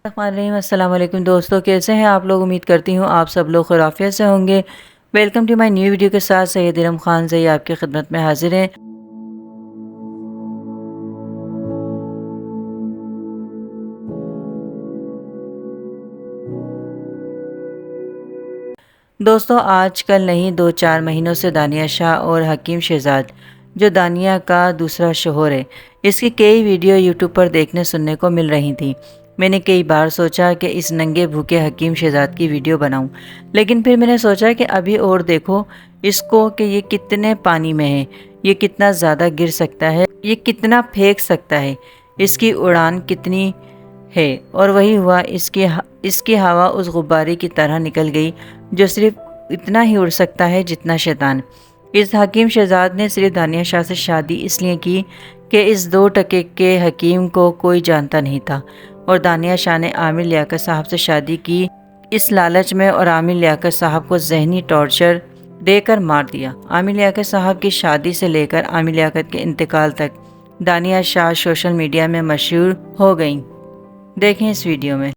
السلام علیکم دوستوں، کیسے ہیں آپ لوگ؟ امید کرتی ہوں آپ سب لوگ خیریت سے ہوں گے۔ Welcome to my new video کے ساتھ سید ارم خان زئی آپ کی خدمت میں حاضر ہیں۔ دوستوں، آج کل نہیں 2-4 مہینوں سے دانیہ شاہ اور حکیم شہزاد، جو دانیہ کا دوسرا شوہر ہے، اس کی کئی ویڈیو یوٹیوب پر دیکھنے سننے کو مل رہی تھیں۔ میں نے کئی بار سوچا کہ اس ننگے بھوکے حکیم شہزاد کی ویڈیو بناؤں، لیکن پھر میں نے سوچا کہ ابھی اور دیکھو اس کو کہ یہ کتنے پانی میں ہے، یہ کتنا زیادہ گر سکتا ہے، یہ کتنا پھینک سکتا ہے، اس کی اڑان کتنی ہے۔ اور وہی ہوا، اس کی ہوا اس غبارے کی طرح نکل گئی جو صرف اتنا ہی اڑ سکتا ہے جتنا شیطان۔ اس حکیم شہزاد نے صرف دانیہ شاہ سے شادی اس لیے کی کہ اس 2 ٹکے کے حکیم کو کوئی جانتا نہیں تھا، اور دانیہ شاہ نے عامر لیاقت صاحب سے شادی کی اس لالچ میں، اور عامر لیاقت صاحب کو ذہنی ٹارچر دے کر مار دیا۔ عامر لیاقت صاحب کی شادی سے لے کر عامر لیاقت کے انتقال تک دانیہ شاہ سوشل میڈیا میں مشہور ہو گئیں۔ دیکھیں اس ویڈیو میں۔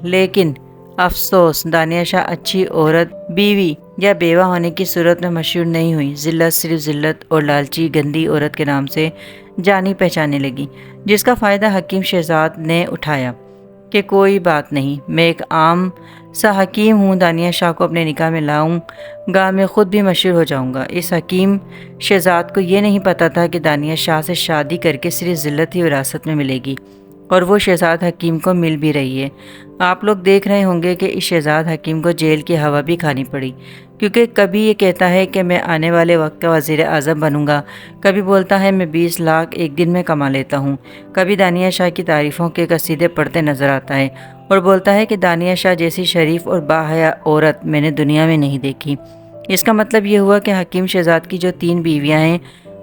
لیکن افسوس، دانیہ شاہ اچھی عورت، بیوی یا بیوہ ہونے کی صورت میں مشہور نہیں ہوئی۔ ذلت صرف ذلت اور لالچی گندی عورت کے نام سے جانی پہچانے لگی، جس کا فائدہ حکیم شہزاد نے اٹھایا کہ کوئی بات نہیں، میں ایک عام سا حکیم ہوں، دانیہ شاہ کو اپنے نکاح میں لاؤں گا، میں خود بھی مشہور ہو جاؤں گا۔ اس حکیم شہزاد کو یہ نہیں پتا تھا کہ دانیہ شاہ سے شادی کر کے صرف ذلت ہی وراثت میں ملے گی، اور وہ شہزاد حکیم کو مل بھی رہی ہے۔ آپ لوگ دیکھ رہے ہوں گے کہ اس شہزاد حکیم کو جیل کی ہوا بھی کھانی پڑی، کیونکہ کبھی یہ کہتا ہے کہ میں آنے والے وقت کا وزیر اعظم بنوں گا، کبھی بولتا ہے میں 20 لاکھ ایک دن میں کما لیتا ہوں، کبھی دانیہ شاہ کی تعریفوں کے قصیدے پڑھتے نظر آتا ہے، اور بولتا ہے کہ دانیہ شاہ جیسی شریف اور باحیا عورت میں نے دنیا میں نہیں دیکھی۔ اس کا مطلب یہ ہوا کہ حکیم شہزاد کی جو 3 بیویاں ہیں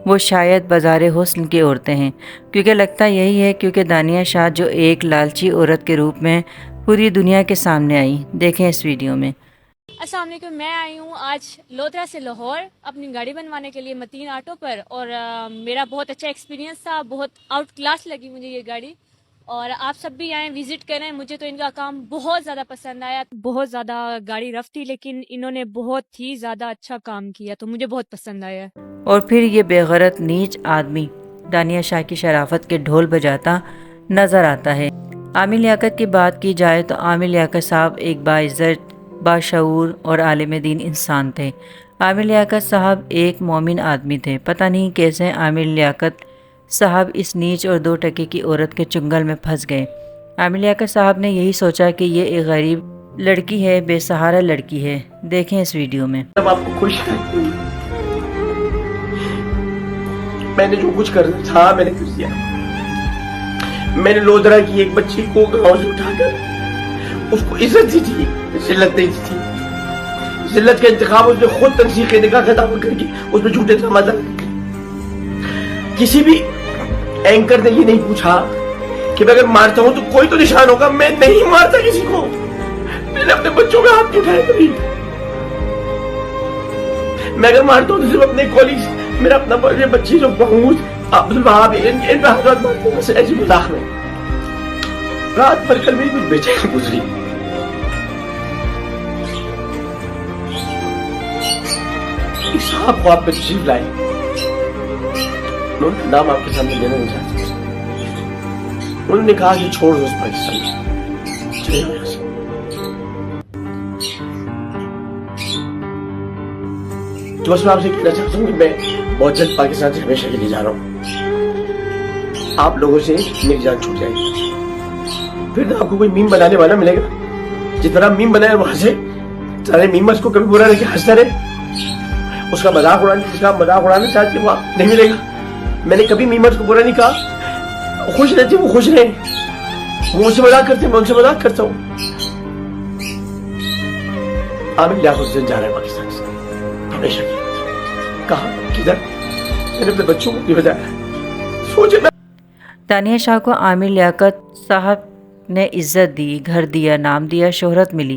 وہ شاید بازار حسن کی عورتیں ہیں، کیونکہ لگتا یہی ہے، کیونکہ دانیہ شاہ جو ایک لالچی عورت کے روپ میں پوری دنیا کے سامنے آئی۔ دیکھیں اس ویڈیو میں۔ السلام علیکم، میں آئی ہوں آج لودھرا سے لاہور اپنی گاڑی بنوانے کے لیے متین آٹو پر، اور میرا بہت اچھا ایکسپیرینس تھا، بہت آؤٹ کلاس لگی مجھے یہ گاڑی، اور آپ سب بھی آئیں، وزٹ کریں۔ مجھے تو ان کا کام بہت زیادہ پسند آیا، بہت زیادہ گاڑی رف تھی لیکن انہوں نے بہت ہی زیادہ اچھا کام کیا، تو مجھے بہت پسند آیا۔ اور پھر یہ بے غیرت نیچ آدمی دانیہ شاہ کی شرافت کے ڈھول بجاتا نظر آتا ہے۔ عامر لیاقت کی بات کی جائے تو عامر لیاقت صاحب ایک باعزت، باشعور اور عالم دین انسان تھے۔ عامر لیاقت صاحب ایک مومن آدمی تھے۔ پتہ نہیں کیسے عامر لیاقت صاحب اس نیچ اور 2 ٹکے کی عورت کے چنگل میں پھنس گئے۔ عامر لیاقت صاحب نے یہی سوچا کہ یہ ایک غریب لڑکی ہے، بے سہارا لڑکی ہے۔ دیکھیں اس ویڈیو میں۔ آپ کو خوش ہے، میں نے جو کچھ کرنا تھا میں نے کر دیا۔ میں نے لودھرا کی ایک بچی کو گاؤں سے اٹھا کر اس کو عزت دی تھی، ذلت نہیں دی تھی۔ ذلت کا انتخاب اس نے خود تنسیق نکاح کا دعویٰ کر کے اس میں جھوٹے الزامات لگا کے۔ کسی بھی اینکر نے یہ نہیں پوچھا کہ میں اگر مارتا ہوں تو کوئی تو نشان ہوگا۔ میں نہیں مارتا کسی کو، میں نے اپنے بچوں میں ہاتھ نہیں اٹھایا کبھی۔ میں اگر مارتا ہوں تو صرف اپنے کولیگز، میرا اپنا بچی جو محمود عبدالوہاب ان پہ حضرات مارتے ہیں، بس ایسی مذاق میں۔ رات بھر کل میری کچھ بے چینی گزری۔ اس صاحب کو آپ پہ تشریف لائے، انہوں نے نام آپ کے سامنے لینا نہیں چاہتے۔ انہوں نے کہا کہ چھوڑ دو اس پاکستان میں، چلے جاؤ یہاں سے۔ تو بس میں آپ سے کہنا چاہتا ہوں کہ میں بہت جلد پاکستان سے ہمیشہ کے لیے جا رہا ہوں۔ آپ لوگوں سے میری جان چھوٹ جائے گی، پھر نہ آپ کو کوئی میم بنانے والا ملے گا۔ جس طرح میم بنایا وہ ہنسے، سارے میمرز کو کبھی برا نہیں ہنستا رہے، اس کا مذاق اڑانا چاہتے وہ نہیں ملے گا۔ میں نے کبھی میمرز کو برا نہیں کہا، خوش رہتے وہ خوش رہے، وہ ان سے مذاق کرتے میں ان سے مذاق کرتا ہوں۔ عامر لیاقت جا رہا ہے پاکستان سے ہمیشہ کی۔ کہاں کدھر؟ میں نے اپنے بچوں کو نہیں بتایا۔ سوچے دانیہ شاہ کو عامر لیاقت صاحب نے عزت دی، گھر دیا، نام دیا، شہرت ملی،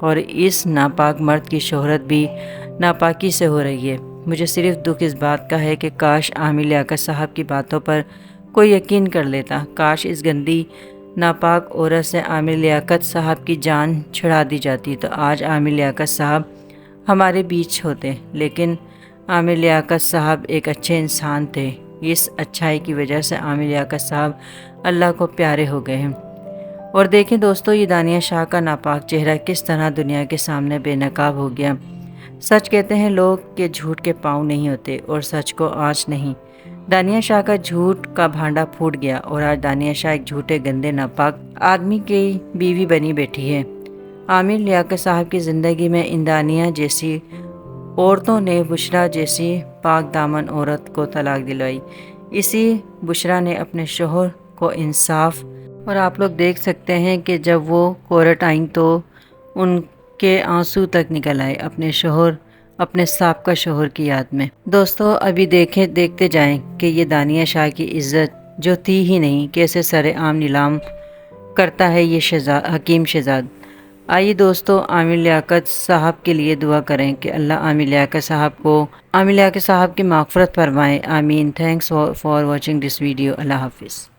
اور اس ناپاک مرد کی شہرت بھی ناپاکی سے ہو رہی ہے۔ مجھے صرف دکھ اس بات کا ہے کہ کاش عامر لیاقت صاحب کی باتوں پر کوئی یقین کر لیتا، کاش اس گندی ناپاک عورت سے عامر لیاقت صاحب کی جان چھڑا دی جاتی تو آج عامر لیاقت صاحب ہمارے بیچ ہوتے، لیکن عامر لیاقت صاحب ایک اچھے انسان تھے۔ اس اچھائی کی وجہ سے عامر لیاقت صاحب اللہ کو پیارے ہو گئے ہیں۔ اور دیکھیں دوستو، یہ دانیہ شاہ کا ناپاک چہرہ کس طرح دنیا کے سامنے بے نقاب ہو گیا۔ سچ کہتے ہیں لوگ کہ جھوٹ کے پاؤں نہیں ہوتے، اور سچ کو آج نہیں۔ دانیہ شاہ کا جھوٹ کا بھانڈا پھوٹ گیا اور آج دانیہ شاہ ایک جھوٹے گندے ناپاک آدمی کی بیوی بنی بیٹھی ہے۔ عامر لیاقت صاحب کی زندگی میں ان دانیہ جیسی عورتوں نے بشرا جیسی پاک دامن عورت کو طلاق دلوائی۔ اسی بشرا نے اپنے شوہر کو انصاف، اور آپ لوگ دیکھ سکتے ہیں کہ جب وہ کورٹ آئیں تو ان کے آنسو تک نکل آئے اپنے شوہر، اپنے سابقہ شوہر کی یاد میں۔ دوستو ابھی دیکھتے جائیں کہ یہ دانیہ شاہ کی عزت جو تھی ہی نہیں کیسے سر عام نیلام کرتا ہے یہ حکیم شہزاد۔ آئیے دوستو عامر لیاقت صاحب کے لیے دعا کریں کہ اللہ عامر لیاقت صاحب کی مغفرت فرمائے، آمین۔ Thanks for watching this video. اللہ حافظ۔